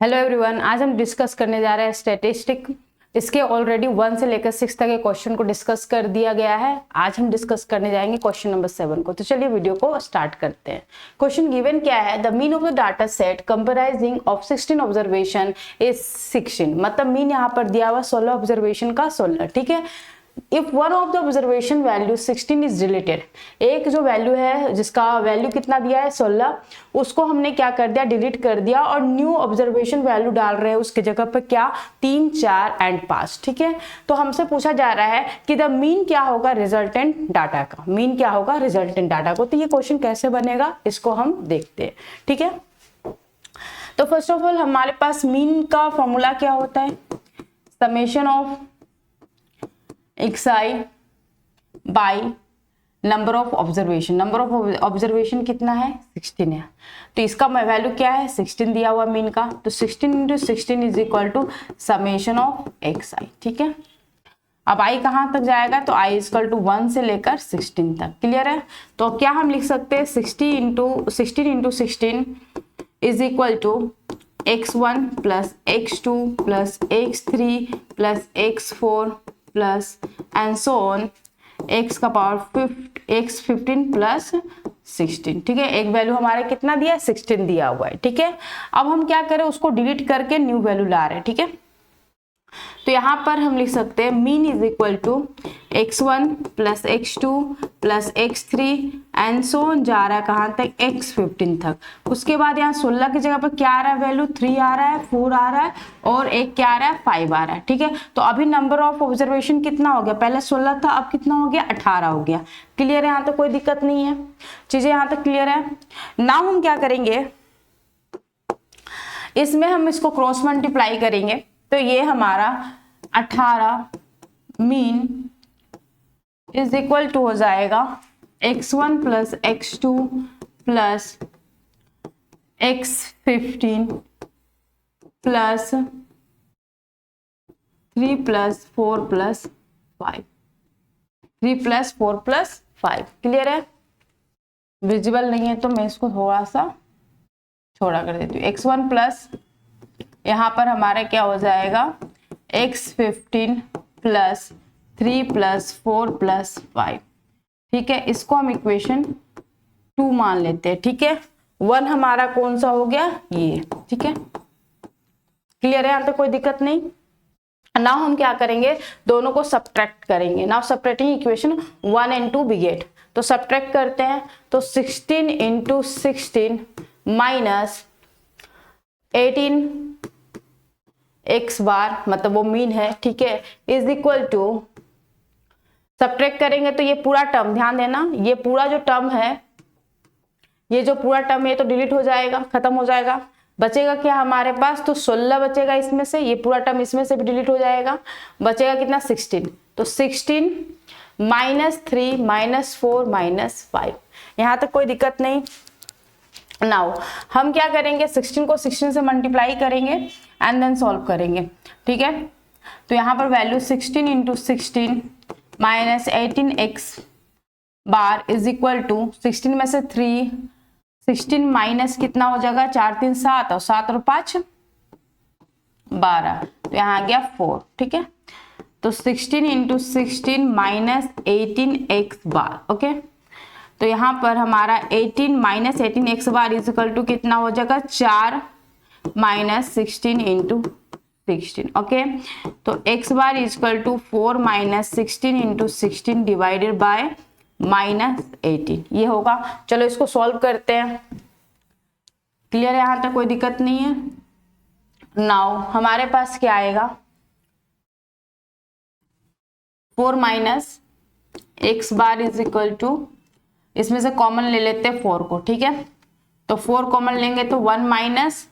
Hello everyone, आज हम discuss करने जा रहे हैं स्टैटिस्टिक। इसके ऑलरेडी 1 से लेकर 6 तक के क्वेश्चन को डिस्कस कर दिया गया है। आज हम डिस्कस करने जाएंगे क्वेश्चन नंबर 7 को। तो चलिए वीडियो को स्टार्ट करते हैं। क्वेश्चन गिवन क्या है, the mean of the data set comprising of 16 observation is 16। मतलब मीन यहाँ पर दिया हुआ 16 ऑब्जर्वेशन का 16। ठीक है। If one of the observation value 16 is deleted, एक जो वैल्यू है जिसका वैल्यू कितना दिया है 16, उसको हमने क्या कर दिया, डिलीट कर दिया और न्यू ऑब्जर्वेशन वैल्यू डाल रहे हैं उसके जगह पर क्या, 3, 4 एंड 5। ठीक है। तो हमसे पूछा जा रहा है कि द मीन क्या होगा रिजल्टेंट डाटा का, मीन क्या होगा रिजल्टेंट डाटा को। तो ये क्वेश्चन कैसे बनेगा इसको हम देखते हैं। ठीक है। तो फर्स्ट ऑफ ऑल हमारे पास मीन का फॉर्मूला क्या होता है, summation of xi by number of observation. Number of observation कितना है, 16 है। तो इसका वैल्यू क्या है, 16 दिया हुआ मीन का। तो 16 into 16 is equal to summation of xi। ठीक है। अब i कहां तक जाएगा, तो i इक्वल टू 1 से लेकर 16 तक। क्लियर है। तो क्या हम लिख सकते हैं, 16 into 16 is equal to x1 plus x2 plus x3 plus x4 plus and so on x का पावर x15 प्लस 16। ठीक है। एक वैल्यू हमारे कितना दिया है, 16 दिया हुआ है। ठीक है। अब हम क्या करें, उसको डिलीट करके न्यू वैल्यू ला रहे हैं। ठीक है। तो यहाँ पर हम लिख सकते हैं mean is equal to x1 plus x2 plus x3 and so on जा रहा है कहाँ तक, x15 तक। उसके बाद यहाँ 16 की जगह पर क्या आ रहा है वैल्यू, 3 आ रहा है, 4 आ रहा है और एक क्या आ रहा है, 5 आ रहा है। ठीक है। तो अभी नंबर ऑफ ऑब्जर्वेशन कितना हो गया, पहले 16 था, अब कितना हो गया, 18 हो गया। क्लियर है, यहाँ तक कोई दिक्कत नहीं है, चीजें यहाँ तक क्लियर है। नाउ हम क्या करेंगे, इसमें हम इसको क्रॉस मल्टीप्लाई करेंगे। तो ये हमारा 18 मीन इज इक्वल टू हो जाएगा x1 plus x2 plus x15 plus 3 plus 4 plus 5, 3 plus 4 plus 5। Clear है। विजिबल नहीं है तो मैं इसको थोड़ा सा छोड़ा कर देती हूँ। x1 प्लस यहाँ पर हमारा क्या हो जाएगा, x15 प्लस 3 प्लस 4 प्लस 5। ठीक है। इसको हम इक्वेशन 2 मान लेते हैं। ठीक है। 1 हमारा कौन सा हो गया, ये। ठीक है। क्लियर है, यहाँ तक कोई दिक्कत नहीं। नाउ हम क्या करेंगे, दोनों को सब्ट्रैक्ट करेंगे। Now subtracting equation 1 and 2 बिगेट। तो सब्ट्रैक्ट करते हैं, तो 16 इंटू 16 माइनस 18 x बार, मतलब वो मीन है। ठीक है। इज इक्वल टू, सब्ट्रैक्ट करेंगे तो ये पूरा टर्म, ध्यान देना, ये पूरा जो टर्म है, ये जो पूरा टर्म है तो डिलीट हो जाएगा, खत्म हो जाएगा। बचेगा क्या हमारे पास, तो 16 बचेगा इसमें से, ये पूरा टर्म इसमें से भी डिलीट हो जाएगा। बचेगा कितना, 16। तो 16 माइनस 3 माइनस 4 माइनस 5। यहाँ तक कोई दिक्कत नहीं। नाउ हम क्या करेंगे, 16 को 16 से मल्टीप्लाई करेंगे एंड देन सॉल्व करेंगे। ठीक है। तो यहाँ पर value 16 into 16 minus 18x bar is equal to 16 में से 3, 16 माइनस कितना हो जाएगा, 4 3 7 और 7 और 5 12। तो यहाँ आ गया 4। ठीक है। तो 16 इंटू 16 माइनस 18x बार। ओके। तो यहाँ पर हमारा 18 minus 18x bar is equal to कितना हो जाएगा, 4 माइनस 16 इंटू 16। ओके। तो x bar is equal to 4 minus 16 into 16 divided by minus 18, ये होगा। चलो इसको सॉल्व करते हैं। क्लियर है, यहाँ तक कोई दिक्कत नहीं है। नाउ हमारे पास क्या आएगा, 4 minus x bar is equal to, इसमें से कॉमन ले लेते हैं 4 को। ठीक है। तो 4 कॉमन लेंगे तो 1 माइनस,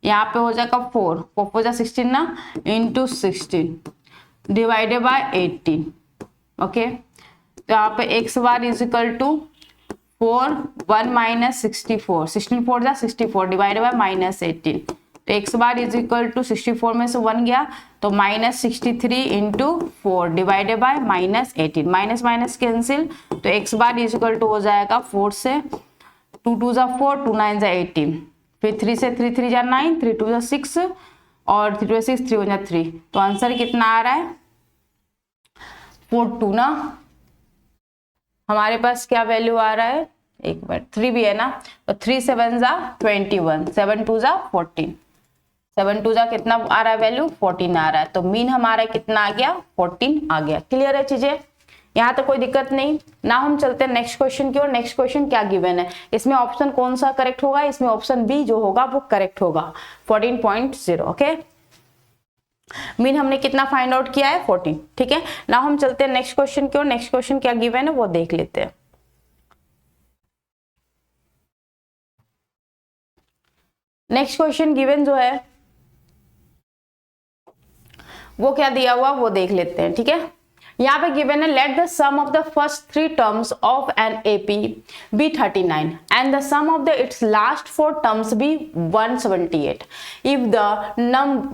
यहाँ पे हो जाएगा 4 हो जाए 16 ना, इंटू 16 डिवाइडेड बाय 18। ओके। तो यहाँ पे x bar is equal to 4 1 minus 64, 16 4 जा 64 डिवाइडेड बाय माइनस 18। तो x bar is equal to 64 में से 1 गया तो minus 63 into 4 divided by minus 18, minus minus cancel. तो x bar is equal to हो जाएगा 4 से 2 2 जा 4 2 9 जा 18 फिर 3 से 3 3 जा 9, 3 2 जा 6 और 3 2 6, 3 1 जा 3। तो आंसर कितना आ रहा है 42 ना। हमारे पास क्या वैल्यू आ रहा है, एक मिनट, 3 भी है ना, तो 3 7 जा 21, 7 2 जा 14, 7 2 जा कितना आ रहा है वैल्यू 14 आ रहा है। तो मीन हमारा कितना आ गया 14 आ गया। क्लियर है चीजें, यहाँ तक कोई दिक्कत नहीं ना। हम चलते हैं नेक्स्ट क्वेश्चन की ओर। नेक्स्ट क्वेश्चन क्या गिवन है, इसमें ऑप्शन कौन सा करेक्ट होगा, इसमें ऑप्शन बी जो होगा वो करेक्ट होगा 14.0। ओके, मीन हमने कितना फाइंड आउट किया है 14। ठीक है ना, हम चलते हैं नेक्स्ट क्वेश्चन की ओर। नेक्स्ट क्वेश्चन क्या गिवन है वो देख लेते हैं। नेक्स्ट क्वेश्चन गिवन जो है वो क्या दिया हुआ वो देख लेते हैं। ठीक है, यहाँ पे गिवन है let the sum of the first 3 terms of an AP be 39 and the sum of the its last 4 terms be 178 if the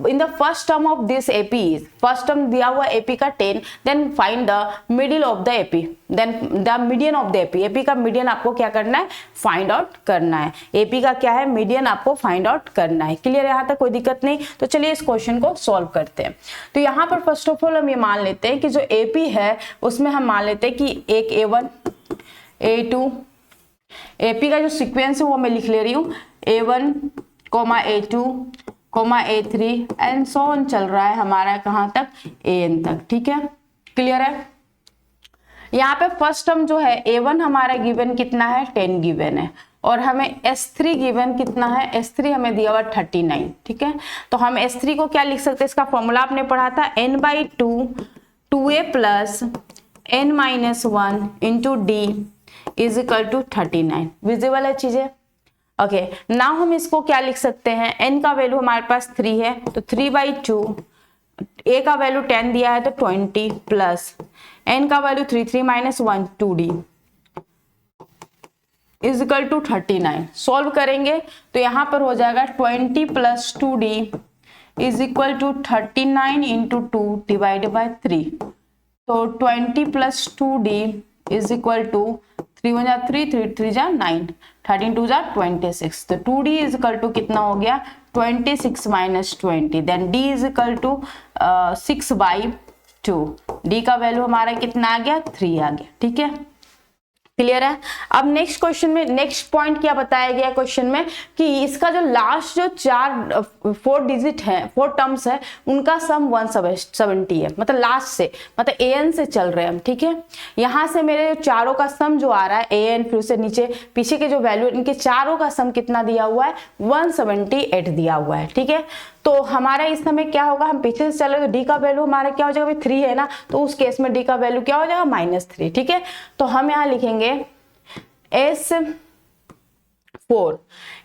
in the first term of this AP is, first term दिया हुआ AP का 10, then find the middle of the AP, then the median of the AP. AP का median आपको क्या करना है find out करना है। एपी का क्या है मीडियन आपको फाइंड आउट करना है। क्लियर, यहाँ तक कोई दिक्कत नहीं। तो चलिए इस क्वेश्चन को सॉल्व करते हैं। तो यहाँ पर फर्स्ट ऑफ ऑल हम ये मान लेते हैं कि जो एपी है उसमें हम मान लेते हैं कि एक A1 A2, एपी का जो सीक्वेंस है वो मैं लिख ले रही हूँ A1, A2, A3 and so on चल रहा है हमारा कहाँ तक AN तक। ठीक है, क्लियर है। यहाँ पे फर्स्ट टर्म जो है A1 हमारा गिवन कितना है 10 गिवन है और हमें S3 गिवन कितना है, S3 हमें दिया हुआ 39। ठीक है, तो हम S3 को क्या लिख सकते हैं, इसका फॉर्मूला आपने पढ़ा था n/2 2a plus n-1 into d is equal to 39। Visible है चीजें। ओके, नाउ हम इसको क्या लिख सकते हैं, n का वैल्यू हमारे पास 3 है तो 3/2, a का वैल्यू 10 दिया है तो 20 प्लस n का value 3 3 - 1 2d is equal to 39। Solve करेंगे तो यहाँ पर हो जाएगा 20 plus 2d is equal to 39 into 2 divided by 3। तो 20 plus 2d is equal to 3 1 जा 3 3 3 जा 9 13 2 जा 26। तो 2d इज इक्वल टू कितना हो गया 26 minus 20, then d is equal to 6/2। d का वैल्यू हमारा कितना आ गया 3 आ गया। ठीक है, क्लियर है। अब नेक्स्ट क्वेश्चन में नेक्स्ट पॉइंट क्या बताया गया क्वेश्चन में कि इसका जो लास्ट जो 4 डिजिट है 4 टर्म्स है उनका सम 170 है, मतलब लास्ट से, मतलब an से चल रहे हैं हम। ठीक है, यहाँ से मेरे चारों का सम जो आ रहा है an, फिर से नीचे पीछे के जो वैल्यू इनके चारों का सम कितना दिया हुआ है 178 दिया हुआ है। ठीक है, तो हमारा इस समय क्या होगा, हम पीछे से चले तो d का वैल्यू हमारा क्या हो जाएगा 3 है ना, तो उस केस में d का वैल्यू क्या हो जाएगा -3। ठीक है, तो हम यहाँ लिखेंगे S4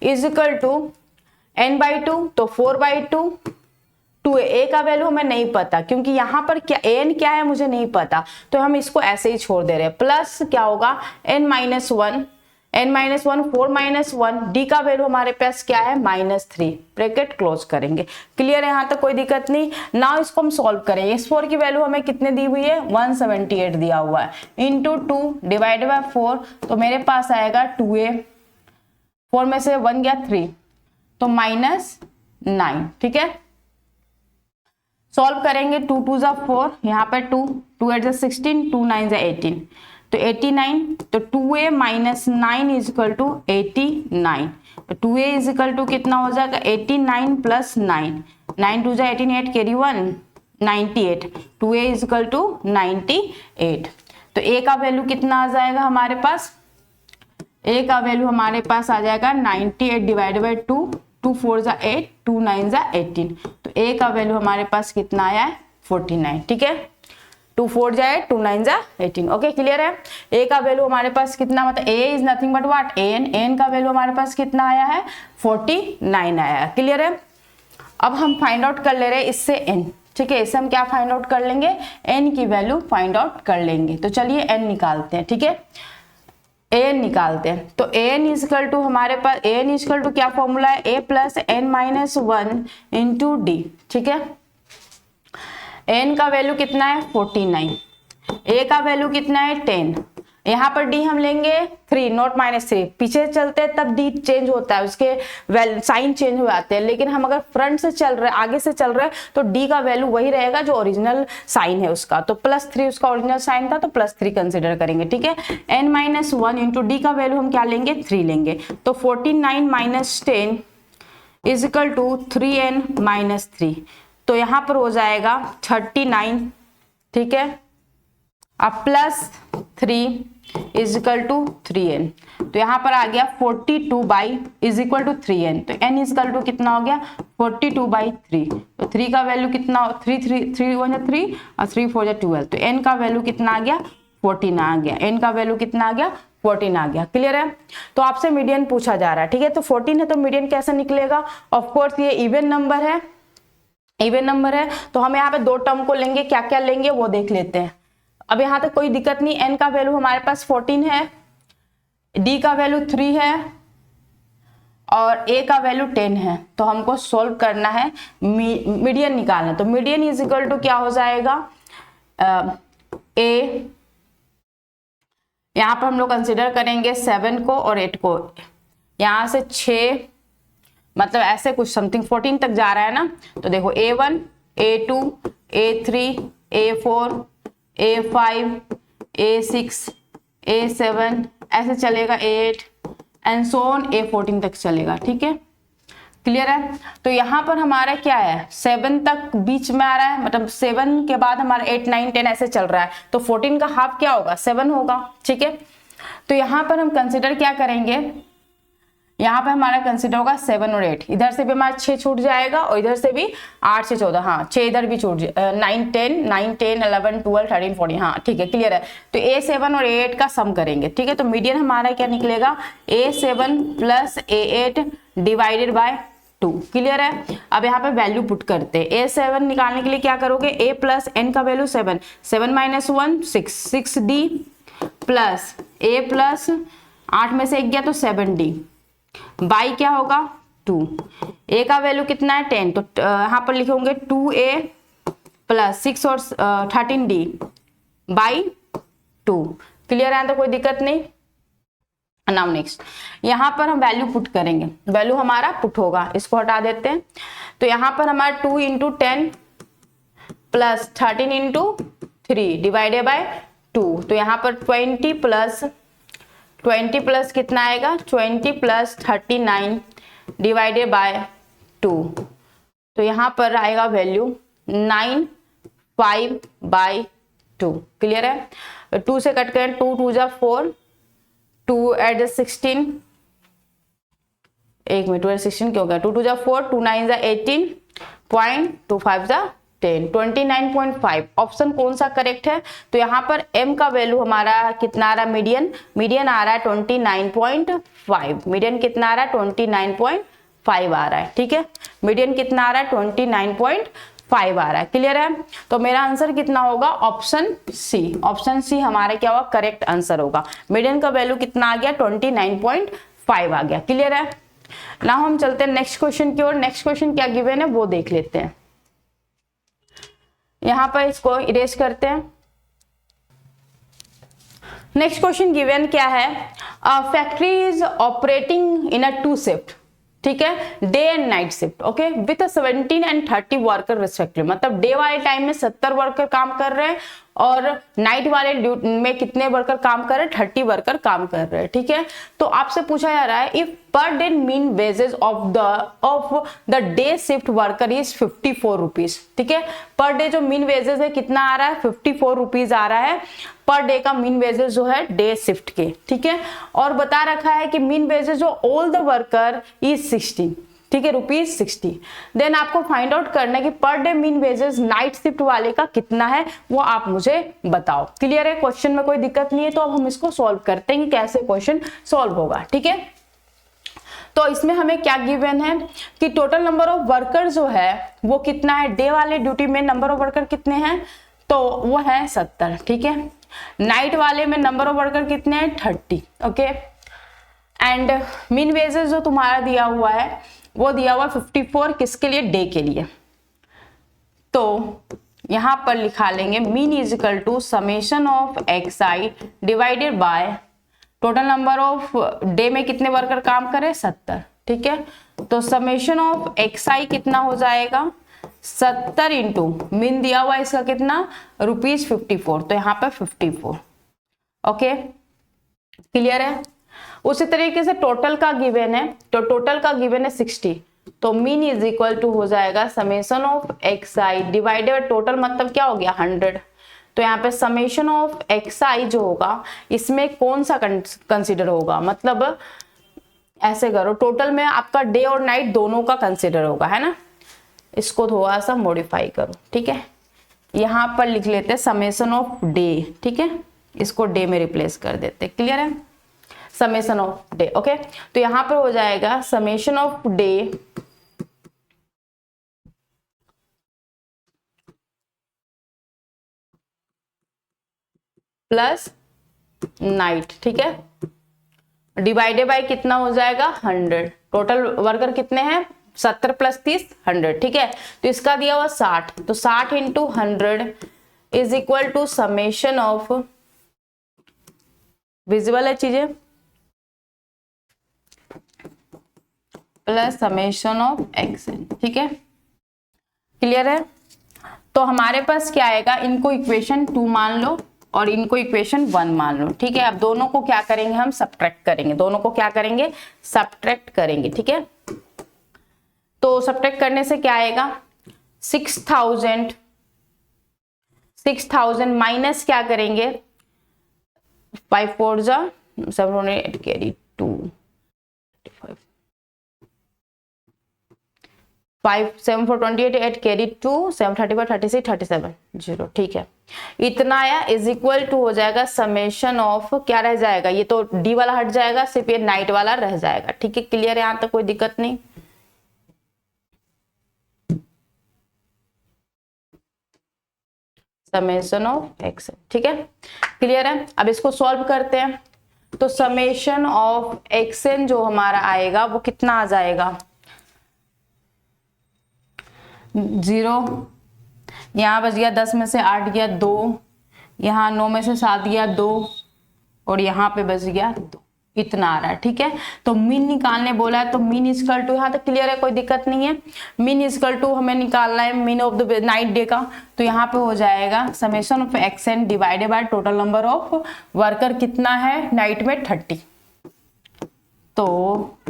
is equal to n/2, तो 4/2 2a। a का वैल्यू हमें नहीं पता क्योंकि यहाँ पर क्या an क्या है मुझे नहीं पता, तो हम इसको ऐसे ही छोड़ दे रहे हैं। प्लस क्या होगा n-1 4 -1 d का वैल्यू हमारे पास क्या है -3, ब्रैकेट क्लोज करेंगे। क्लियर है, यहाँ तक कोई दिक्कत नहीं। नाउ इसको हम सॉल्व करेंगे। S4 की वैल्यू हमें कितने दी हुई है 178 दिया हुआ है इंटू 2 डिवाइडेड बाय 4, तो मेरे पास आएगा 2a, 4 में से 1 गया 3 तो -9। ठीक है, सॉल्व करेंगे 2 2 जा 4, यहाँ पे 2 2 8 जा 16 2 9 जा 18 तो 89, तो 2a minus 9 is equal to 89। तो 2a इज इक्वल टू कितना हो जाएगा 89 प्लस 9, 9 2 जा 18 8 carry 1 98, 2a is equal to 98। तो a का वैल्यू कितना आ जाएगा हमारे पास, a का वैल्यू हमारे पास आ जाएगा 98 डिवाइडेड बाई 2, 2 4 जा 8 2 9 जा 18, तो a का वैल्यू हमारे पास कितना आया है 49। ठीक है, 2 4 जाए 2 9 जा 18। ओके, क्लियर है। a का वैल्यू हमारे पास कितना, मतलब a is nothing but what an का वैल्यू हमारे पास कितना आया है 49 आया है। क्लियर है। अब हम फाइंड आउट कर ले रहे हैं इससे n। ठीक है, इससे हम क्या फाइंड आउट कर लेंगे n की वैल्यू फाइंड आउट कर लेंगे। तो चलिए n निकालते हैं। ठीक है, an निकालते हैं। तो an इज इक्वल टू हमारे पास an इज इक्वल टू क्या फॉर्मूला है a plus n-1 into D. ठीक है, n का वैल्यू कितना है 49, a का वैल्यू कितना है 10, यहाँ पर डी हम लेंगे 3 नॉट -3, पीछे चलते हैं तब डी चेंज होता है, उसके साइन चेंज हो जाते हैं, लेकिन हम अगर फ्रंट से चल रहे हैं, आगे से चल रहे हैं, तो डी का वैल्यू वही रहेगा जो ओरिजिनल साइन है उसका। तो +3 उसका ओरिजिनल साइन था, तो +3 कंसिडर करेंगे, ठीक है। n-1 इंटू डी का वैल्यू हम क्या लेंगे, 3 लेंगे, तो 49 - 10 इज इक्वल टू 3n - 3, तो यहाँ पर हो जाएगा 39, ठीक है। अब +3 इज इक्वल टू 3n, तो यहाँ पर आ गया 42 इज इक्वल टू 3n, तो n इज इक्वल टू कितना हो गया 42/3, तो 3 का वैल्यू कितना, 3 1 3 और 3 4 12, तो n का वैल्यू कितना आ गया 14 आ गया, n का वैल्यू कितना आ गया 14 आ गया। क्लियर है। तो आपसे मीडियन पूछा जा रहा है, ठीक है, तो 14 है तो मीडियन कैसे निकलेगा, ऑफ कोर्स ये इवन नंबर है, इवन नंबर है, तो हम यहाँ पे 2 टर्म को लेंगे, क्या क्या लेंगे वो देख लेते हैं। अब यहाँ तक कोई दिक्कत नहीं, n का वैल्यू हमारे पास 14 है, d का वैल्यू 3 है और a का वैल्यू 10 है, तो हमको सोल्व करना है, मीडियन निकालना। तो मीडियन इज इक्वल टू क्या हो जाएगा, a, यहाँ पर हम लोग कंसिडर करेंगे 7 को और 8 को, यहाँ से 6 मतलब ऐसे कुछ समथिंग 14 तक जा रहा है ना, तो देखो a1 a2 a3 a4 a5 a6 a7 ऐसे चलेगा, a8 and so on a14 तक चलेगा, ठीक है। क्लियर है। तो यहाँ पर हमारा क्या है 7 तक बीच में आ रहा है, मतलब 7 के बाद हमारा 8 9 10 ऐसे चल रहा है, तो 14 का हाफ क्या होगा 7 होगा, ठीक है। तो यहाँ पर हम कंसिडर क्या करेंगे, यहाँ पे हमारा कंसिडर होगा 7 और 8, इधर से भी हमारा 6 छूट जाएगा और इधर से भी 8 से 14, हाँ 6 इधर भी छूट 9 10 11 12 13 14, हाँ ठीक है, क्लियर है। तो A7 और A8 का सम करेंगे, ठीक है। तो मीडियन हमारा क्या निकलेगा A7 + A8 divided by 2, clear है। अब यहाँ पे वैल्यू पुट करते हैं, A7 निकालने के लिए क्या करोगे, A + n का वैल्यू 7 7 - 1 6D प्लस A + 8 में से 1 गया तो 7D बाई क्या होगा 2, a का वैल्यू कितना है 10, तो यहाँ पर लिखेंगे 2a + 6 और 13d बाई 2, क्लियर है, तो कोई दिक्कत नहीं। नाउ नेक्स्ट यहाँ पर हम वैल्यू पुट करेंगे, वैल्यू हमारा पुट होगा, इसको हटा देते हैं। तो यहाँ पर हमारा 2 × 10 + 13 × 3 डिवाइडेड बाय 2, तो यहाँ पर 20 प्लस कितना आएगा 20 + 39 डिवाइडेड बाय 2, तो यहाँ पर आएगा वैल्यू 95/2, क्लियर है। 2 से कट करें, 2 2 = 4, 2 + 16, एक मिनट 2 + 16 क्यों गया, 2 2 = 4, 2 9 = 18, 0.25 10 29.5, ऑप्शन कौन सा करेक्ट है। तो यहाँ पर m का वैल्यू हमारा कितना आ रहा है, मीडियन आ रहा है 29.5, मीडियन कितना आ रहा है 29.5 आ रहा है, ठीक है। मीडियन कितना आ रहा है 29.5 आ रहा है, क्लियर है। तो मेरा आंसर कितना होगा ऑप्शन सी, ऑप्शन सी हमारा क्या होगा करेक्ट आंसर होगा। मीडियन का वैल्यू कितना आ गया 29.5 आ गया, क्लियर है। ना हम चलते हैं नेक्स्ट क्वेश्चन की ओर। नेक्स्ट क्वेश्चन क्या गिवन है वो देख लेते हैं। यहां पर इसको इरेज करते हैं। नेक्स्ट क्वेश्चन गिवन क्या है, factory is operating in a 2 shift, ठीक है, day and night shift, okay, with 17 and 30 worker respectively, मतलब डे वाले टाइम में 70 वर्कर काम कर रहे हैं और नाइट वाले में कितने वर्कर काम कर रहे हैं 30 वर्कर काम कर रहे हैं, ठीक है। तो आपसे पूछा जा रहा है if per day mean wages of the day shift worker is 54 rupees, ठीक है। पर डे जो मीन वेजेस है कितना आ रहा है 54 रुपीज आ रहा है पर डे का मीन वेजेस जो है डे शिफ्ट के, ठीक है। और बता रखा है कि मीन वेजेस जो ऑल द वर्कर इज 60, ठीक है, ₹60। देन आपको फाइंड आउट करना है कि per day mean wages night shift वाले का कितना है वो आप मुझे बताओ, क्लियर है। क्वेश्चन में कोई दिक्कत नहीं है, तो अब हम इसको सॉल्व करते हैं कि कैसे क्वेश्चन सॉल्व होगा, ठीक है। तो इसमें हमें क्या गिवन है कि टोटल नंबर ऑफ वर्कर जो है वो कितना है, डे वाले ड्यूटी में नंबर ऑफ वर्कर कितने हैं तो वो है 70, ठीक है। नाइट वाले में नंबर ऑफ वर्कर कितने हैं 30, ओके। एंड मीन वेजेस जो तुम्हारा दिया हुआ है वो दिया हुआ 54 किसके लिए, डे के लिए। तो यहां पर लिखा लेंगे mean is equal to summation of x i divided by total number of day में कितने वर्कर काम करे 70, ठीक है। तो समेशन ऑफ एक्स आई कितना हो जाएगा 70 इंटू मीन दिया हुआ इसका कितना ₹54, तो यहाँ पे 54। ओके, क्लियर है। उसी तरीके से टोटल का गिवन है, तो टोटल का गिवन है 60, तो मीन इज इक्वल टू हो जाएगा summation of x i divided total मतलब क्या हो गया 100। तो यहाँ पे समेशन ऑफ एक्स आई जो होगा इसमें कौन सा कंसिडर होगा, मतलब ऐसे करो टोटल में आपका डे और नाइट दोनों का कंसिडर होगा, है ना। इसको थोड़ा सा मॉडिफाई करो, ठीक है। यहां पर लिख लेते हैं समेशन ऑफ डे, ठीक है, इसको डे में रिप्लेस कर देते, क्लियर है। Summation of day, okay. तो यहां पर हो जाएगा summation of debt plus night, ठीक है, डिवाइडेड बाय कितना हो जाएगा 100। टोटल वर्कर कितने हैं 70 + 30 100, ठीक है। तो इसका दिया हुआ 60, तो 60 into 100 is equal to summation of, visible है चीजें, प्लस समेशन ऑफ एक्सएन, ठीक है, क्लियर है। तो हमारे पास क्या आएगा, इनको इक्वेशन 2 मान लो और इनको इक्वेशन 1 मान लो, ठीक है। अब दोनों को क्या करेंगे हम सब्ट्रैक्ट करेंगे, दोनों को क्या करेंगे सब्ट्रैक्ट करेंगे, ठीक है। तो सब्ट्रैक्ट करने से क्या आएगा 6000 माइनस क्या करेंगे 5 4 जा 7 कैरी 2 5 7 4 28 8 कैरी 2 7 35 36 37 0, ठीक है। इतना आया इज इक्वल टू हो जाएगा समेशन ऑफ, क्या रह जाएगा, ये तो डी वाला हट जाएगा, सिर्फ ये नाइट वाला रह जाएगा, ठीक है, क्लियर है, यहां तक कोई दिक्कत नहीं। समेशन ऑफ एक्स, ठीक है, क्लियर है। अब इसको सॉल्व करते हैं, तो समेशन ऑफ एक्सएन जो हमारा आएगा वो कितना आ जाएगा 0, यहाँ बच गया 10 में से 8 गया 2, यहाँ 9 में से 7 गया 2 और यहाँ पे बच गया 2, इतना आ रहा है, ठीक है। तो मीन निकालने बोला है, तो मीन इक्वल टू, यहाँ तक क्लियर है, कोई दिक्कत नहीं है। मीन इक्वल टू हमें निकालना है mean of the night day का, तो यहाँ पे हो जाएगा summation of xn divided by total number of worker कितना है नाइट में 30। तो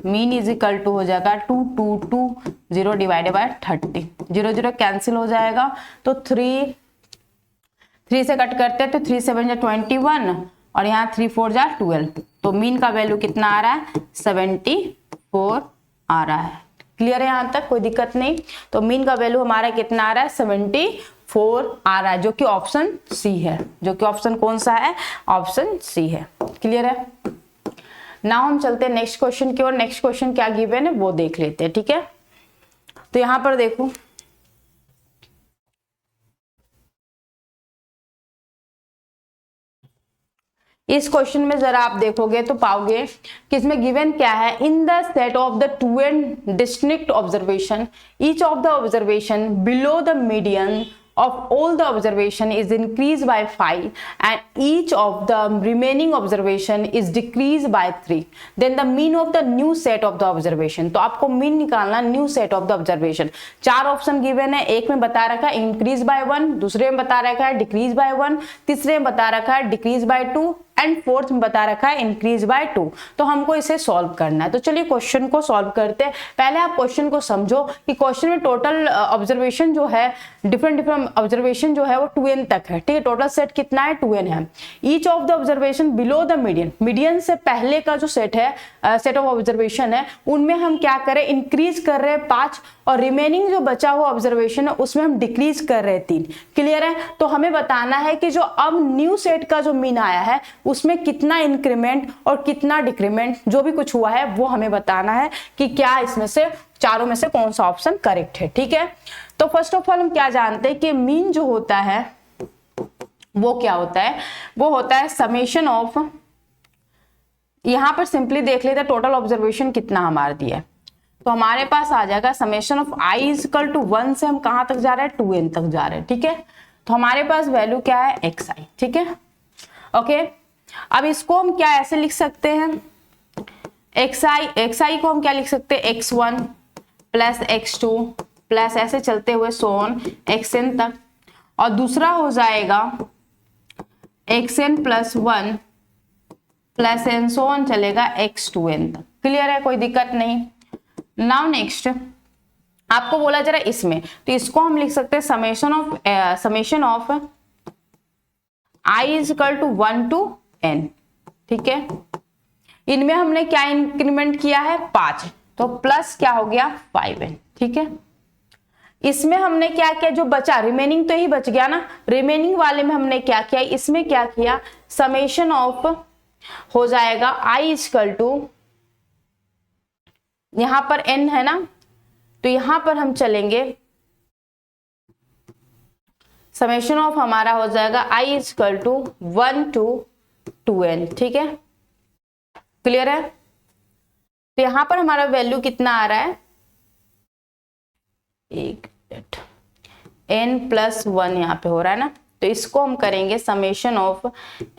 मीन इज इक्वल टू हो जाएगा 2220 डिवाइडेड बाय 30, 0 0 कैंसिल हो जाएगा, तो 3 से कट करते हैं तो 3 7 जा 21 और यहाँ 3 4 जा 12, तो मीन का वैल्यू कितना आ रहा है 74 आ रहा है, क्लियर है, यहाँ तक कोई दिक्कत नहीं। तो मीन का वैल्यू हमारा कितना आ रहा है 74 आ रहा है, जो कि ऑप्शन सी है, जो कि ऑप्शन कौन सा है ऑप्शन सी है, क्लियर है। नाउ हम चलते हैं नेक्स्ट क्वेश्चन की ओर। नेक्स्ट क्वेश्चन क्या गिवन है वो देख लेते हैं, ठीक है। तो यहां पर देखो इस क्वेश्चन में जरा आप देखोगे तो पाओगे कि इसमें गिवन क्या है, in the set of the two and distinct observation each of the observation below the median of all the observation is increased by 5 and each of the remaining observation is decreased by 3, then the mean of the new set of the observation। तो आपको mean निकालना new set of the observation. 4 option given है, एक में बता रखा है increase by 1, दूसरे में बता रखा है डिक्रीज बाय 1, तीसरे में बता रखा है डिक्रीज बाय 2 एंड फोर्थ में बता रखा है इंक्रीज बाय 2। तो हमको इसे सॉल्व करना है, तो चलिए क्वेश्चन को सॉल्व करते हैं। पहले आप क्वेश्चन को समझो कि क्वेश्चन में टोटल ऑब्जर्वेशन जो है डिफरेंट ऑब्जर्वेशन जो है वो 2n तक है, ठीक है। टोटल सेट कितना है 2n है। Each of the observation below the median, median से पहले का जो सेट है सेट ऑफ ऑब्जर्वेशन है उनमें हम क्या करें इंक्रीज कर रहे हैं 5 और रिमेनिंग जो बचा हुआ ऑब्जर्वेशन है उसमें हम डिक्रीज कर रहे हैं 3, क्लियर है। तो हमें बताना है कि जो अब न्यू सेट का जो मीन आया है उसमें कितना इंक्रीमेंट और कितना डिक्रीमेंट जो भी कुछ हुआ है वो हमें बताना है कि क्या इसमें से चारों में से कौन सा ऑप्शन करेक्ट है, ठीक है। तो फर्स्ट ऑफ ऑल हम क्या जानते हैं कि मीन जो होता है वो क्या होता है, वो होता है समेशन ऑफ, यहां पर सिंपली देख लेते हैं टोटल ऑब्जर्वेशन कितना हमारा दिया है, तो हमारे पास आ जाएगा summation of i equal to 1 से हम कहां तक जा रहे हैं 2n तक जा रहे हैं, ठीक है। तो हमारे पास वैल्यू क्या है xi, ठीक है। ओके, अब इसको हम क्या ऐसे लिख सकते हैं, xi को हम क्या लिख सकते हैं, x1 प्लस x2 प्लस ऐसे चलते हुए सोन xn तक, और दूसरा हो जाएगा xn प्लस 1 प्लस एन सोन चलेगा x2n तक। क्लियर है, कोई दिक्कत नहीं। नाउ नेक्स्ट आपको बोला जरा इसमें, तो इसको हम लिख सकते हैं summation of i is equal to 1 to n, ठीक है। इनमें हमने क्या इंक्रीमेंट किया है 5, तो प्लस क्या हो गया 5n, ठीक है। इसमें हमने क्या किया, जो बचा रिमेनिंग तो यही बच गया ना, रिमेनिंग वाले में हमने क्या किया, इसमें क्या किया, समेशन ऑफ हो जाएगा i इज इक्वल टू, यहां पर n है ना, तो यहां पर हम चलेंगे, समेशन ऑफ हमारा हो जाएगा i is equal to 1 to 2n, ठीक है। क्लियर है, तो यहां पर हमारा वैल्यू कितना आ रहा है, एक n प्लस 1 यहाँ पे हो रहा है ना, तो इसको हम करेंगे समेशन ऑफ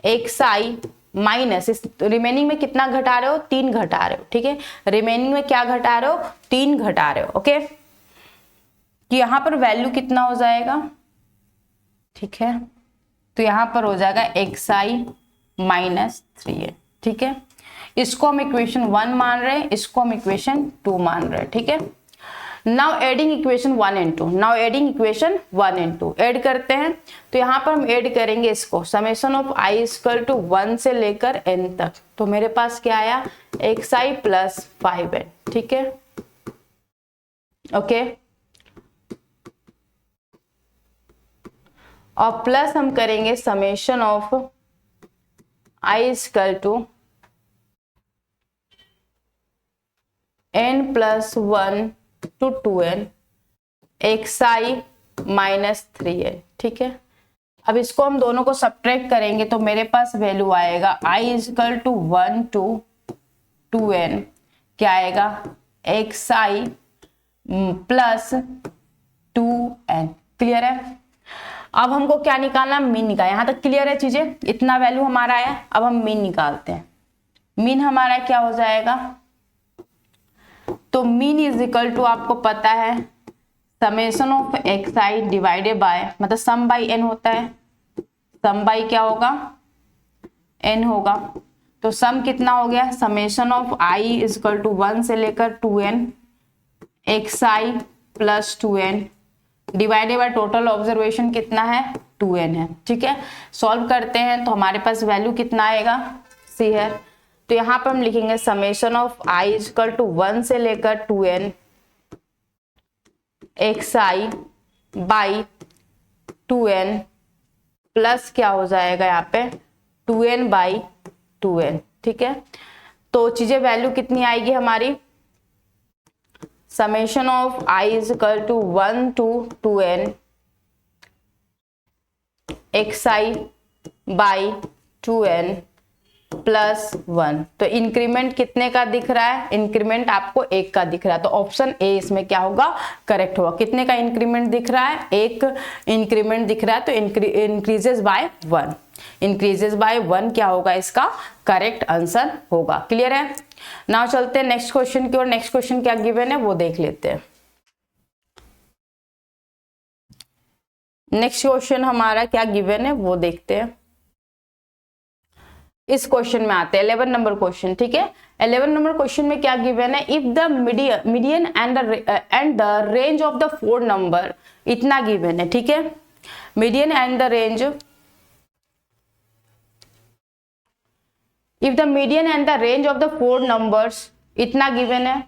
xi माइनस, इस रिमेनिंग में कितना घटा रहे हो, 3 घटा रहे हो, ठीक है। रिमेनिंग में क्या घटा रहे हो, 3 घटा रहे हो, ओके। तो यहां पर वैल्यू कितना हो जाएगा, ठीक है, तो यहां पर हो जाएगा xi माइनस 3n, ठीक है। इसको हम इक्वेशन 1 मान रहे हैं, इसको हम इक्वेशन 2 मान रहे हैं, ठीक है। Now adding equation 1 and 2, now adding equation 1 and 2 add करते हैं, तो यहां पर हम ऐड करेंगे इसको, summation of i equal to 1 से लेकर n तक, तो मेरे पास क्या आया xi प्लस 5n, ठीक है, ओके। और प्लस हम करेंगे summation of i equal to n plus 1 to 2n xi minus 3n, ठीक है। अब इसको हम दोनों को सब्ट्रैक्ट करेंगे, तो मेरे पास वैल्यू आएगा i equal to 1 to 2n, क्या आएगा xi प्लस 2n। क्लियर है, अब हमको क्या निकालना, मीन निकालना। यहां तक क्लियर है चीजें, इतना वैल्यू हमारा आया, अब हम मीन निकालते हैं। मीन हमारा क्या हो जाएगा, तो मीन इज इक्वल टू आपको पता है summation of xi divided by, मतलब सम बाई n होता है, सम बाई क्या होगा n होगा, तो सम कितना हो गया, summation of i is equal to 1 से लेकर 2n xi plus 2n divided by total observation कितना है 2n है, ठीक है। सॉल्व करते हैं तो हमारे पास वैल्यू कितना आएगा, सी है, तो यहां पर हम लिखेंगे summation of i equal to 1 से लेकर 2n xi by 2n plus क्या हो जाएगा यहाँ पे 2n बाई 2n, ठीक है। तो चीजें वैल्यू कितनी आएगी हमारी, summation of i equal to 1 to 2n xi by 2n plus 1, तो इंक्रीमेंट कितने का दिख रहा है, इंक्रीमेंट आपको 1 का दिख रहा है, तो ऑप्शन ए इसमें क्या होगा, करेक्ट होगा। कितने का इंक्रीमेंट दिख रहा है, 1 इंक्रीमेंट दिख रहा है, तो इंक्रीजेस बाय 1, इंक्रीजेस बाय 1 क्या होगा, इसका करेक्ट आंसर होगा। क्लियर है, नाउ चलते हैं नेक्स्ट क्वेश्चन की ओर। नेक्स्ट क्वेश्चन क्या गिवन है वो देख लेते हैं। नेक्स्ट क्वेश्चन हमारा क्या गिवन है वो देखते हैं। इस क्वेश्चन में आते हैं 11 नंबर क्वेश्चन, ठीक है। 11 नंबर क्वेश्चन में क्या गिवन है, if the median and the range of the 4 number, इतना गिवन है, ठीक है। Median and the range, if the median and the range of the 4 numbers, इतना गिवन है,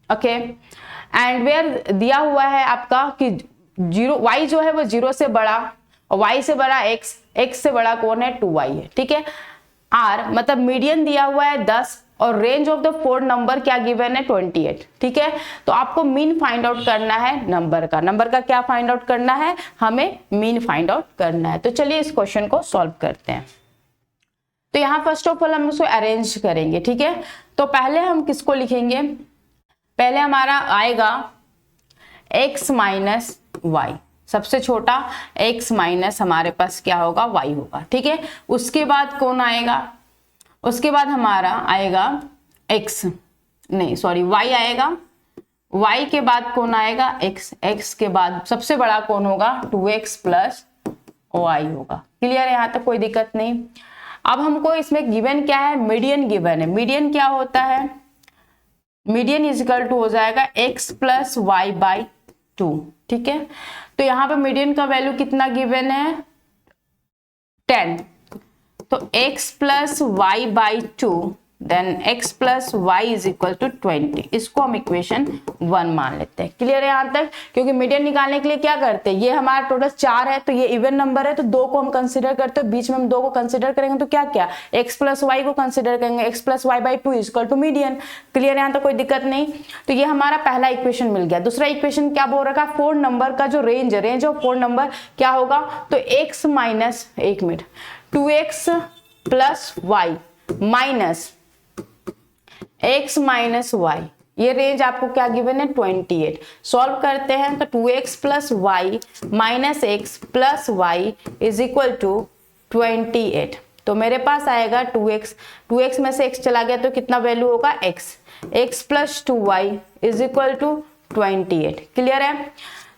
ओके। एंड वेयर दिया हुआ है आपका कि 0 y जो है वो 0 से बड़ा, और y से बड़ा x से बड़ा कौन है 2y है, ठीक है। r मतलब मीडियन दिया हुआ है 10 और रेंज ऑफ द 4 नंबर क्या गिवन है 28, ठीक है। तो आपको मीन फाइंड आउट करना है नंबर का क्या फाइंड आउट करना है, हमें मीन फाइंड आउट करना है। तो चलिए इस क्वेश्चन को सॉल्व करते हैं। तो यहाँ फर्स्ट ऑफ ऑल हम उसको अरेंज करेंगे, ठीक है। तो पहले हम किसको लिखेंगे, पहले हमारा आएगा x माइनस वाई, सबसे छोटा x माइनस हमारे पास क्या होगा, y होगा। ठीक है, उसके बाद कौन आएगा, उसके बाद हमारा आएगा y आएगा, y के बाद कौन आएगा, x के बाद सबसे बड़ा कौन होगा, 2x प्लस y होगा। क्लियर है, यहाँ तक कोई दिक्कत नहीं। अब हमको इसमें गिवन क्या है, मीडियन गिवन है। मीडियन क्या होता है, मीडियन इज इक्वल टू हो जाएगा x प्लस वाई बाई 2। ठीक है, तो यहाँ पे मीडियन का वैल्यू कितना गिवन है, 10। तो x plus y by 2 then x plus y is equal to 20। इसको हम इक्वेशन 1 मान लेते हैं। क्लियर है यहाँ तक, क्योंकि मीडियन निकालने के लिए क्या करते हैं, ये हमारा टोटल 4 है तो ये इवन नंबर है तो 2 को हम कंसिडर करते हैं, बीच में हम 2 को कंसिडर करेंगे तो क्या क्या x प्लस वाई को कंसिडर करेंगे, x plus y by 2 is equal to median. Clear है यहाँ तक कोई दिक्कत नहीं। तो ये हमारा पहला इक्वेशन मिल गया। दूसरा इक्वेशन क्या बोल रखा है, 4 नंबर का जो रेंज है, रेंज ऑफ 4 नंबर क्या होगा, तो x minus 2x plus y minus x minus y, ये रेंज आपको क्या गिवन है, 28। सॉल्व करते हैं तो 2x plus y minus x plus y is equal to 28। तो मेरे पास आएगा 2x में से x चला गया तो कितना वैल्यू होगा, x plus 2y is equal to 28। Clear है,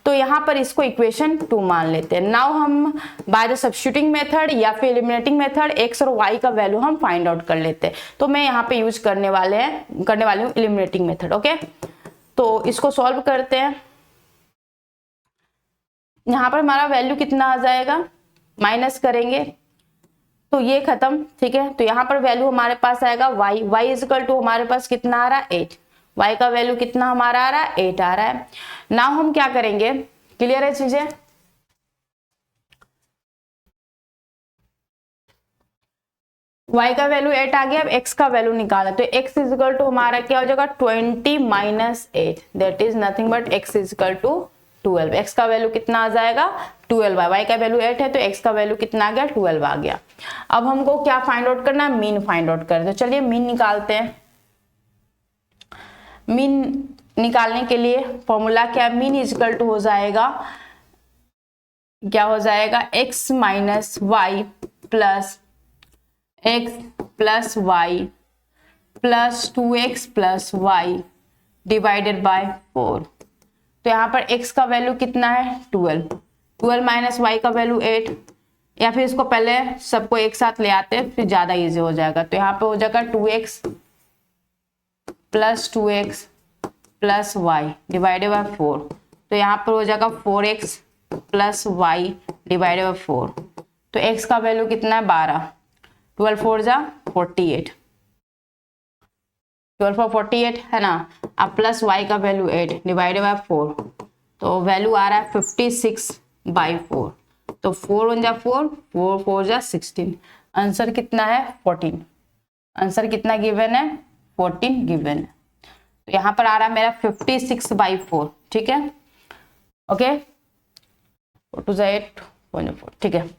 तो यहाँ पर इसको इक्वेशन 2 मान लेते हैं। नाउ हम बाय द सब्स्टिट्यूटिंग मेथड या फिर एलिमिनेटिंग मेथड x और y का वैल्यू हम फाइंड आउट कर लेते हैं। तो मैं यहाँ पे यूज करने वाली हूँ एलिमिनेटिंग मेथड। ओके, तो इसको सॉल्व करते हैं। यहाँ पर हमारा वैल्यू कितना आ जाएगा, माइनस करेंगे तो ये खत्म। ठीक है, तो यहाँ पर वैल्यू हमारे पास आएगा y इज इक्वल टू हमारे पास कितना आ रहा है, 8। y का वैल्यू कितना हमारा आ रहा है, 8 आ रहा है। नाउ हम क्या करेंगे, क्लियर है चीजें, y का वैल्यू 8 आ गया। अब x का वैल्यू निकाला तो x इज इक्वल टू हमारा क्या हो जाएगा, 20 minus 8 that is nothing but x is equal to 12। x का वैल्यू कितना आ जाएगा, 12। y का वैल्यू 8 है तो x का वैल्यू कितना आ गया, 12 आ गया। अब हमको क्या फाइंड आउट करना है, मीन फाइंड आउट करना है। तो चलिए मीन निकालते हैं। मीन निकालने के लिए फॉर्मूला क्या है, मीन इज इक्वल टू हो जाएगा, क्या हो जाएगा, x minus y plus x plus y plus 2x plus y divided by 4। तो यहाँ पर x का वैल्यू कितना है, 12 माइनस वाई का वैल्यू 8, या फिर इसको पहले सबको एक साथ ले आते हैं फिर ज्यादा इजी हो जाएगा। तो यहाँ पे हो जाएगा 2x plus 2x plus y divided by 4। तो यहाँ पर हो जाएगा 4x plus y divided by 4। तो x का वैल्यू कितना है, 12। 12 4 जा 48, 12 4 48 है ना। अब प्लस y का वैल्यू 8 डिवाइडेड बाय 4, तो वैल्यू आ रहा है 56/4। तो 4 1 जा 4, 4 4 जा 16। आंसर कितना है, 14। आंसर कितना गिवन है, 14 गिवन है। तो यहाँ पर आ रहा है मेरा 56/4। ठीक है, ओके, 4 2 8 1 4। ठीक है,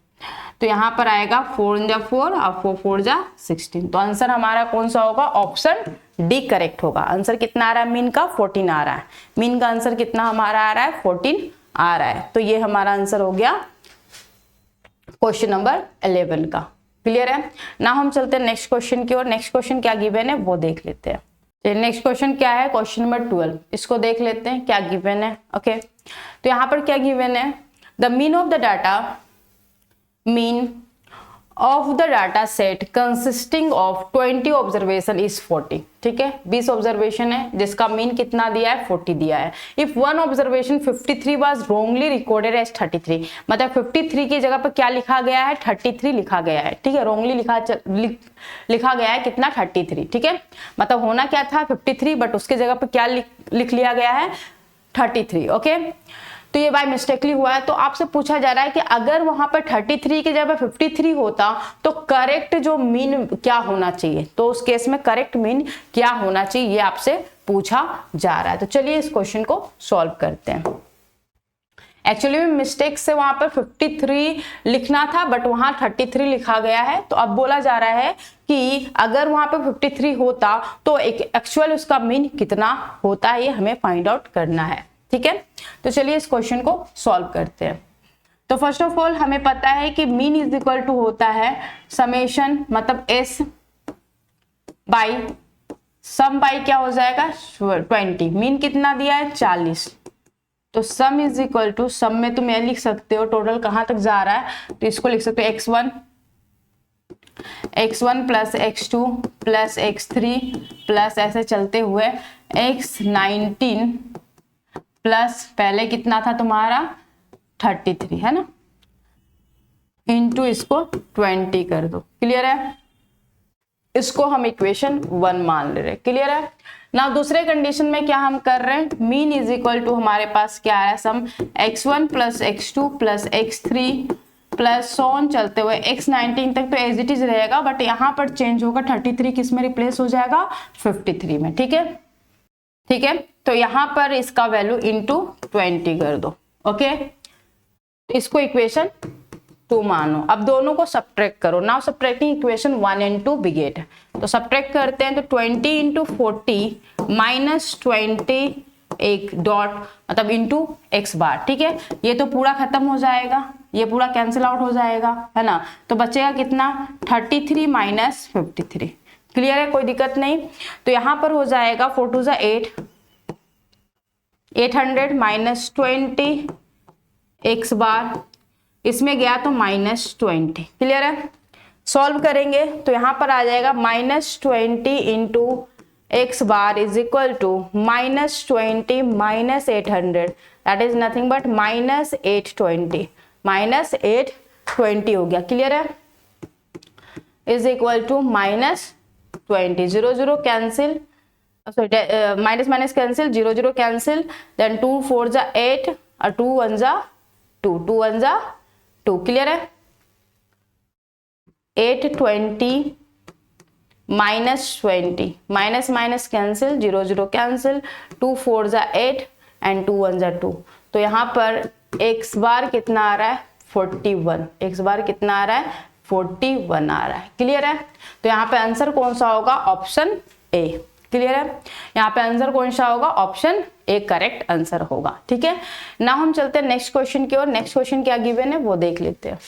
तो यहाँ पर आएगा 4 1 जा 4 और 4 4 जा 16। तो आंसर हमारा कौन सा होगा, ऑप्शन डी करेक्ट होगा। आंसर कितना आ रहा है, मीन का 14 आ रहा है। मीन का आंसर कितना हमारा आ रहा है, 14 आ रहा है। तो ये हमारा आंसर हो गया क्वेश्चन नंबर 11 का। क्लियर है ना। हम चलते हैं नेक्स्ट क्वेश्चन की ओर। नेक्स्ट क्वेश्चन क्या गिवन है वो देख लेते हैं। नेक्स्ट क्वेश्चन क्या है, क्वेश्चन नंबर 12। इसको देख लेते हैं क्या गिवन है। ओके, तो यहाँ पर क्या गिवन है, the mean of the data, mean of the data set consisting of 20 observation is 40। ठीक है, 20 ऑब्जर्वेशन है जिसका मीन कितना दिया है, 40 दिया है। If one observation 53 was wrongly recorded as 33, मतलब 53 की जगह पर क्या लिखा गया है, 33 लिखा गया है। ठीक है, रॉन्गली लिखा गया है कितना, 33। ठीक है, मतलब होना क्या था 53, बट उसके जगह पर क्या लिख लिया गया है, 33। ओके, तो ये बाय मिस्टेकली हुआ है। तो आपसे पूछा जा रहा है कि अगर वहां पर 33 की जगह 53 होता तो करेक्ट जो मीन क्या होना चाहिए, तो उस केस में करेक्ट मीन क्या होना चाहिए, ये आपसे पूछा जा रहा है। तो चलिए इस क्वेश्चन को सॉल्व करते हैं। एक्चुअली में मिस्टेक से वहां पर 53 लिखना था बट वहां 33 लिखा गया है। तो अब बोला जा रहा है कि अगर वहां पर 53 होता तो एक एक्चुअल उसका मीन कितना होता है, ये हमें फाइंड आउट करना है। ठीक है, तो चलिए इस क्वेश्चन को सॉल्व करते हैं। तो फर्स्ट ऑफ ऑल हमें पता है कि मीन इज इक्वल टू होता है समेशन, मतलब एस बाई सम बाई क्या हो जाएगा 20। मीन कितना दिया है 40, तो सम इज इक्वल टू, सम में तुम ये लिख सकते हो टोटल कहां तक जा रहा है, तो इसको लिख सकते हो x1 plus x2 plus x3 plus ऐसे चलते हुए x19 प्लस पहले कितना था तुम्हारा 33 है ना, इंटू इसको 20 कर दो। क्लियर है, इसको हम इक्वेशन 1 मान ले रहे। क्लियर है ना। दूसरे कंडीशन में क्या हम कर रहे हैं, मीन इज इक्वल टू हमारे पास क्या है सम x1 plus x2 plus x3 plus so on चलते हुए x19 तक तो एज इट इज रहेगा, बट यहाँ पर चेंज होगा 33 किस में रिप्लेस हो जाएगा 53 में। ठीक है, ठीक है, तो यहाँ पर इसका वैल्यू इंटू 20 कर दो। ओके, इसको इक्वेशन 2 मानो। अब दोनों को सब्ट्रैक्ट करो। नाउ सब्ट्रैक्टिंग इक्वेशन 1 एंड 2 बिगेट, तो सब्ट्रैक्ट करते हैं। तो 20 इंटू 40 माइनस 20 एक डॉट मतलब इंटू एक्स बार। ठीक है, ये तो पूरा खत्म हो जाएगा, ये पूरा कैंसिल आउट हो जाएगा, है ना। तो बचेगा कितना 33 माइनस 53। क्लियर है, कोई दिक्कत नहीं। तो यहां पर हो जाएगा 4 टू जा 8, 800 माइनस 20 एक्स बार, इसमें गया तो माइनस 20। क्लियर है, सॉल्व करेंगे तो यहां पर आ जाएगा minus 20 into x bar is equal to minus 20 minus 800, that is nothing but minus 820, minus 820 हो गया। क्लियर है, is equal to minus 20, 0 0 cancel, minus minus cancel, 0 0 cancel, then 2 4 जा 8 और 2 1 जा 2, 2 1 जा 2। क्लियर है, 820 minus 20, minus minus cancel, 0 0 cancel, 2 4 जा 8 and 2 1 जा 2। तो यहाँ पर एक्स बार कितना आ रहा है 41, एक्स बार कितना आ रहा है 41 आ रहा है। क्लियर है, तो यहाँ पे आंसर कौन सा होगा, ऑप्शन ए। क्लियर है, यहाँ पे आंसर कौन सा होगा, ऑप्शन ए करेक्ट आंसर होगा। ठीक है, ना हम चलते हैं नेक्स्ट क्वेश्चन की ओर। नेक्स्ट क्वेश्चन क्या गिवन है वो देख लेते हैं।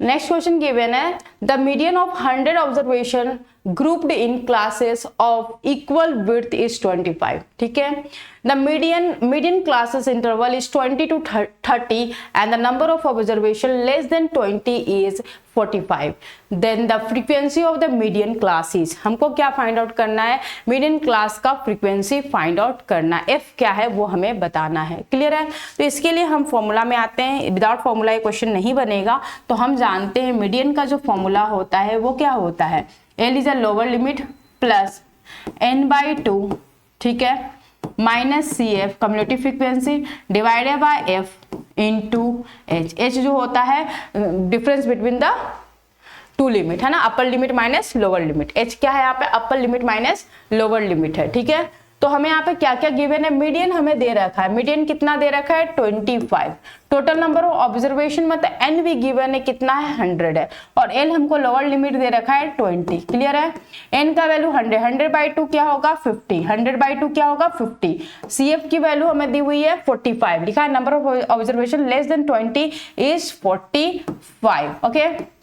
नेक्स्ट क्वेश्चन गिवन है the median of 100 observation grouped in classes of equal width is 25. ठीक है, the median classes interval is 20 to 30 and the number of observation less than 20 is 45. Then the frequency of the median class is, हमको क्या find out करना है, median class का frequency find out करना है, F क्या है वो हमें बताना है। क्लियर है, तो इसके लिए हम फॉर्मूला में आते हैं। विदाउट फॉर्मूला ये क्वेश्चन नहीं बनेगा। तो हम जानते हैं मीडियन का जो फॉर्मूला होता है वो क्या होता है, L is a lower limit plus n/2, ठीक है, minus CF cumulative frequency divided by F into H। H जो होता है difference between the two limit, है ना, upper limit minus lower limit. H क्या है यहाँ पे, upper limit minus lower limit है। ठीक है, तो हमें यहाँ पे क्या क्या गिवन है, मीडियन हमें दे रखा है, मीडियन कितना दे रखा है 25, टोटल नंबर ऑफ ऑब्जर्वेशन मतलब एन भी गिवन है कितना है 100 है, और एल हमको लोअर लिमिट दे रखा है 20। क्लियर है, एन का वैल्यू 100, 100/2 क्या होगा 50, 100/2 क्या होगा 50। CF की वैल्यू हमें दी हुई है 45, लिखा है number of observation less than 20 is 45। Okay,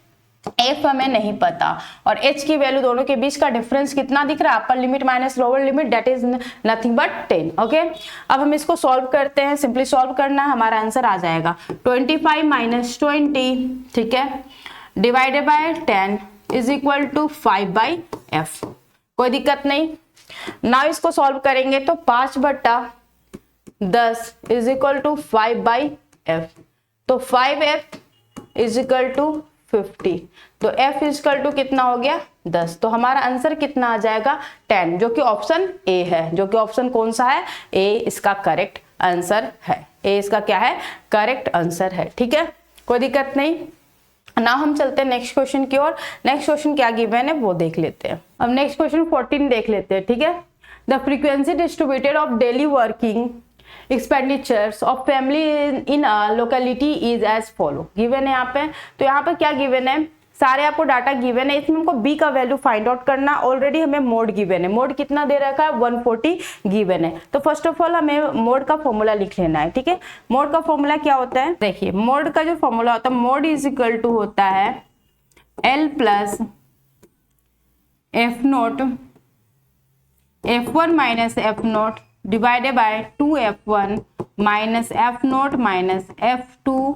F हमें नहीं पता, और एच की वैल्यू दोनों के बीच का डिफरेंस कितना दिख रहा है, upper limit minus lower limit, that is nothing but 10। Okay, अब हम इसको सॉल्व करते हैं। सिंपली सॉल्व करना है, हमारा आंसर आ जाएगा 25 माइनस 20, ठीक है, divided by 10 is equal to 5/f। कोई दिक्कत नहीं। नाउ इसको सॉल्व करेंगे तो 5/10 इज इक्वल टू 5/f, तो 5f इज इक्वल टू 50, तो f इक्वल टू कितना हो गया 10। तो हमारा आंसर कितना आ जाएगा 10, जो कि ऑप्शन ए है, जो कि ऑप्शन कौन सा है, ए इसका करेक्ट आंसर है। ए इसका क्या है, करेक्ट आंसर है। ठीक है, कोई दिक्कत नहीं। ना हम चलते हैं नेक्स्ट क्वेश्चन की ओर। नेक्स्ट क्वेश्चन क्या गिवन है वो देख लेते हैं। अब नेक्स्ट क्वेश्चन 14 देख लेते हैं। ठीक है, the frequency distributed of daily working expenditures of family in a locality is as follow। Given है यहाँ पे, तो यहाँ पे क्या गिवन है, सारे आपको डाटा गिवन है, इसमें हमको बी का वैल्यू फाइंड आउट करना। ऑलरेडी हमें मोड गिवन है, मोड कितना दे रखा है 140 गिवन है। तो फर्स्ट ऑफ ऑल हमें मोड का फॉर्मूला लिख लेना है, ठीक है। मोड का फॉर्मूला क्या होता है, देखिए मोड का जो फॉर्मूला होता है, मोड इज इक्वल टू होता है L plus F note F1 minus F note divided by 2F1 minus F note minus F2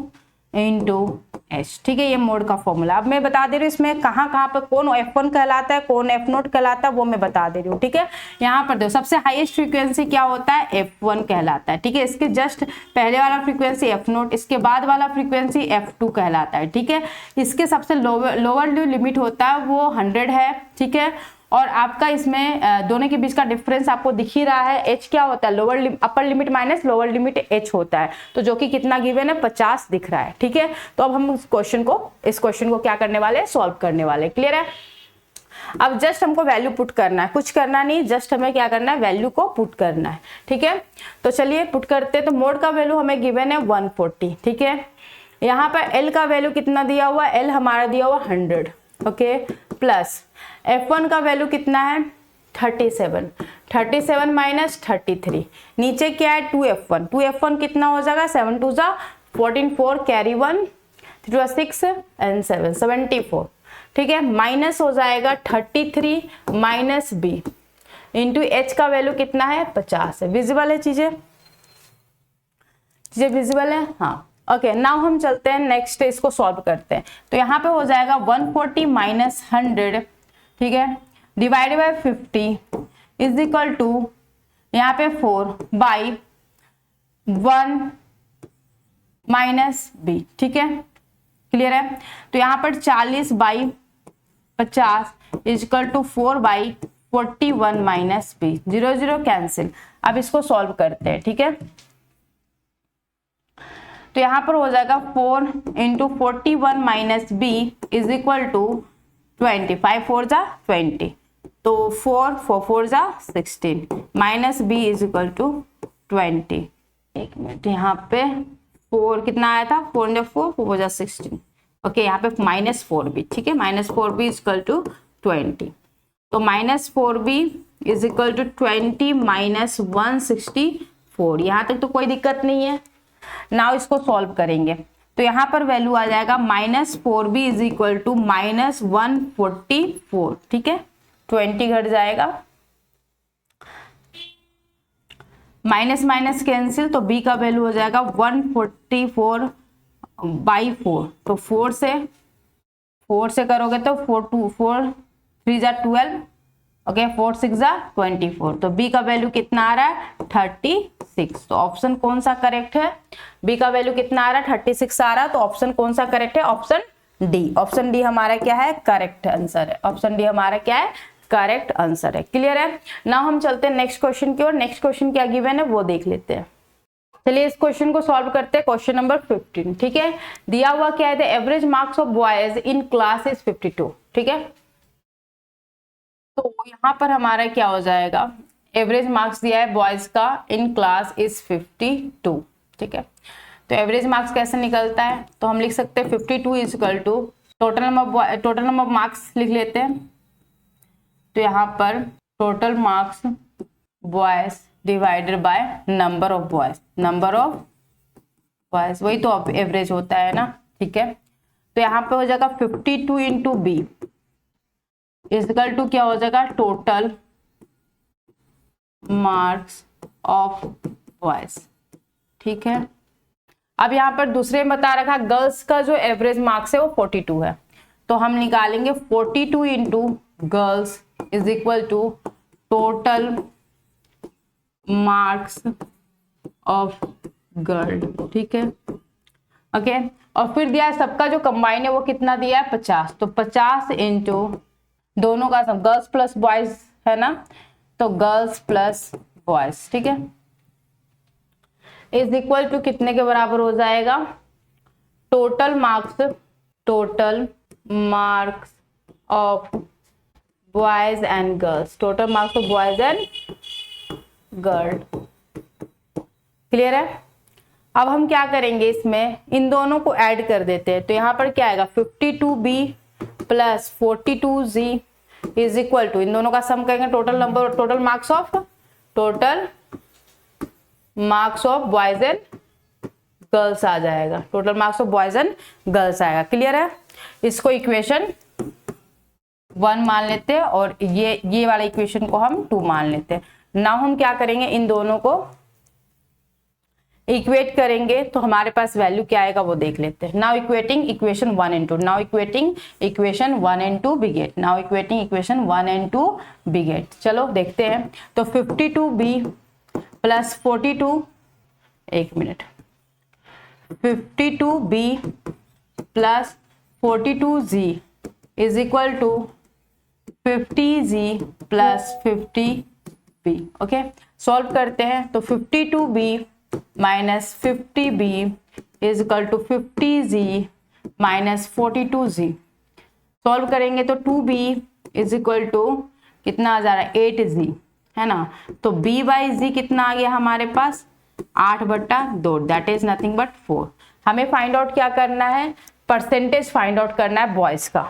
into H, ठीक है। ये मोड का फॉर्मूला। अब मैं बता दे रही हूँ इसमें कहाँ कहाँ पर कौन F1 कहलाता है, कौन एफ नोट कहलाता है, वो मैं बता दे रही हूँ, ठीक है। यहाँ पर देखो सबसे हाईएस्ट फ्रीक्वेंसी क्या होता है, F1 कहलाता है, ठीक है। इसके जस्ट पहले वाला फ्रीक्वेंसी एफ नोट, इसके बाद वाला फ्रीक्वेंसी F2 कहलाता है, ठीक है। इसके सबसे लोअर जो लिमिट होता है वो 100 है, ठीक है। और आपका इसमें दोनों के बीच का डिफरेंस आपको दिख ही रहा है। एच क्या होता है, upper limit minus lower limit H होता है, तो जो कि कितना गिवन है 50 दिख रहा है, ठीक है। तो अब हम इस क्वेश्चन को क्या करने वाले हैं, सॉल्व करने वाले, क्लियर है। अब जस्ट हमको वैल्यू पुट करना है, कुछ करना नहीं, जस्ट हमें क्या करना है, वैल्यू को पुट करना है, ठीक है। तो चलिए पुट करते हैं। तो मोड का वैल्यू हमें गिवन है 140, ठीक है। यहाँ पर एल का वैल्यू कितना दिया हुआ है, एल हमारा दिया हुआ 100, ओके, प्लस F1 का वैल्यू कितना है 37 माइनस 33, नीचे क्या है 2F1 कितना हो जाएगा 7 2 जा 14, 4 कैरी 1 3 6 एंड 7 74, ठीक है। माइनस हो जाएगा 33 माइनस बी इंटू एच का वैल्यू कितना है 50 है। विजिबल है चीजें विजिबल है, हाँ, ओके। नाउ हम चलते हैं नेक्स्ट, इसको सॉल्व करते हैं। तो यहाँ पे हो जाएगा 140 माइनस 100, ठीक है, divided by 50 is equal to यहाँ पे 4 बाई 1 माइनस बी, ठीक है, क्लियर है। तो यहाँ पर 40 by 50 is equal to 4 by 41 minus B, 0 0 cancel. अब इसको सॉल्व करते हैं, ठीक है। तो यहाँ पर हो जाएगा 4 into 41 minus B is equal to 20, 5 4 जा 20, तो 4 4 4 जा 16 minus B is equal to 20। एक मिनट, यहाँ पे 4 कितना आया था, 4 इंटू 4 4 जा 16, ओके। यहाँ पे माइनस 4b, ठीक है, minus 4b is equal to 20, तो minus 4b is equal to 20 minus 164। यहाँ तक तो कोई दिक्कत नहीं है। नाउ इसको सॉल्व करेंगे तो यहाँ पर वैल्यू आ जाएगा minus 4b is equal to minus 144, ठीक है, 20 घट जाएगा, माइनस माइनस कैंसिल, तो b का वैल्यू हो जाएगा 144 बाई 4, तो 4 से करोगे तो 4 3 जा 12, ओके, 4 6 जा 24, तो b का वैल्यू कितना आ रहा है 36। तो ऑप्शन कौन सा करेक्ट है, b का वैल्यू कितना आ रहा है 36 आ रहा है, तो ऑप्शन कौन सा करेक्ट है, ऑप्शन डी। ऑप्शन डी हमारा क्या है, करेक्ट आंसर है। ऑप्शन डी हमारा क्या है, करेक्ट आंसर है, क्लियर है। नाउ हम चलते हैं नेक्स्ट क्वेश्चन की ओर। नेक्स्ट क्वेश्चन क्या गिवन है वो देख लेते हैं। चलिए इस क्वेश्चन को सॉल्व करते हैं। क्वेश्चन नंबर 15, ठीक है, दिया हुआ क्या है, the average marks of boys in class is 52, ठीक है। तो यहाँ पर हमारा क्या हो जाएगा, एवरेज मार्क्स दिया है बॉयज का इन क्लास इज 52, ठीक है। तो एवरेज मार्क्स कैसे निकलता है, तो हम लिख सकते हैं 52 is equal to total number of marks लिख लेते हैं। तो यहाँ पर total marks boys divided by number of boys, वही तो एवरेज होता है ना, ठीक है। तो यहाँ पे हो जाएगा 52 इंटू बी इक्वल टू क्या हो जाएगा, टोटल मार्क्स ऑफ बॉयज, ठीक है। अब यहाँ पर दूसरे में बता रखा गर्ल्स का जो एवरेज मार्क्स है वो 42 है, तो हम निकालेंगे 42 into girls is equal to total marks of girl, ठीक है, ओके। और फिर दिया है सबका जो कंबाइन है वो कितना दिया है 50, तो 50 इंटू दोनों का सब गर्ल्स प्लस बॉयज है ना, तो गर्ल्स प्लस बॉयज, ठीक है, इज इक्वल टू कितने के बराबर हो जाएगा, total marks of boys and girls, total marks of boys and girl, clear है। अब हम क्या करेंगे, इसमें इन दोनों को ऐड कर देते हैं। तो यहाँ पर क्या आएगा 52b plus 42z is equal to, इन दोनों का सम करेंगे total number, total marks of boys and girls आ जाएगा, total marks of boys and girls आएगा। क्लियर है? इसको इक्वेशन 1 मान लेते हैं और ये वाला इक्वेशन को हम 2 मान लेते हैं। नाउ हम क्या करेंगे, इन दोनों को इक्वेट करेंगे तो हमारे पास वैल्यू क्या आएगा वो देख लेते हैं। Now equating equation 1 and 2, now equating equation 1 and 2 we get, now equating equation 1 and 2 we get. चलो देखते हैं। तो 52b प्लस 42, एक मिनट, 52b plus 42z is equal to 50z plus 50b। Okay, solve करते हैं। तो 52b minus 50b is equal to 50z minus 42z। Solve करेंगे तो 2b इज इक्वल टू कितना आ जा रहा है, 8z, है ना। तो b बाई z कितना आ गया हमारे पास, 8/2, दैट इज नथिंग बट 4। हमें फाइंड आउट क्या करना है, परसेंटेज फाइंड आउट करना है बॉयज का।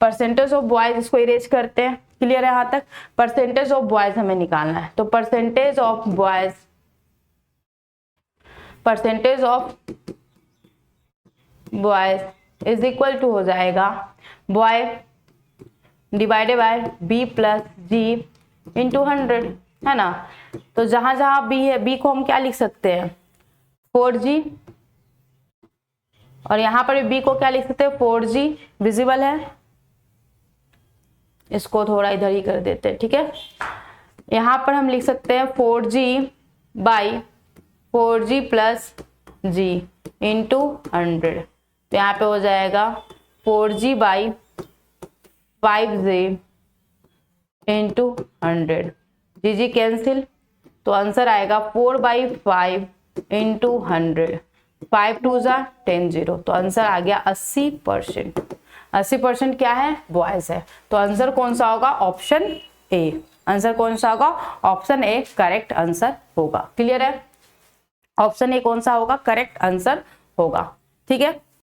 परसेंटेज ऑफ बॉयज, इसको इरेज करते हैं। क्लियर है यहाँ तक? परसेंटेज ऑफ बॉयज हमें निकालना है। तो percentage of boys is equal to हो जाएगा boy divided by B plus G into 100, है ना। तो जहां जहां बी है, बी को हम क्या लिख सकते हैं, 4g, और यहां पर बी को क्या लिख सकते हैं, 4g। विजिबल है? इसको थोड़ा इधर ही कर देते हैं, ठीक है। यहां पर हम लिख सकते हैं 4g by 4g plus G into 100। तो यहाँ पे हो जाएगा 4g by 5g into 100, G cancel, तो आंसर आएगा 4/5 इंटू 100, 5 2 10 0। तो आंसर आ गया 80%। 80% क्या है, बॉयज है। तो आंसर कौन सा होगा, ऑप्शन ए। आंसर कौन सा होगा, ऑप्शन ए करेक्ट आंसर होगा। क्लियर है? ऑप्शन ए कौन सा होगा, करेक्ट आंसर होगा। ठीक है।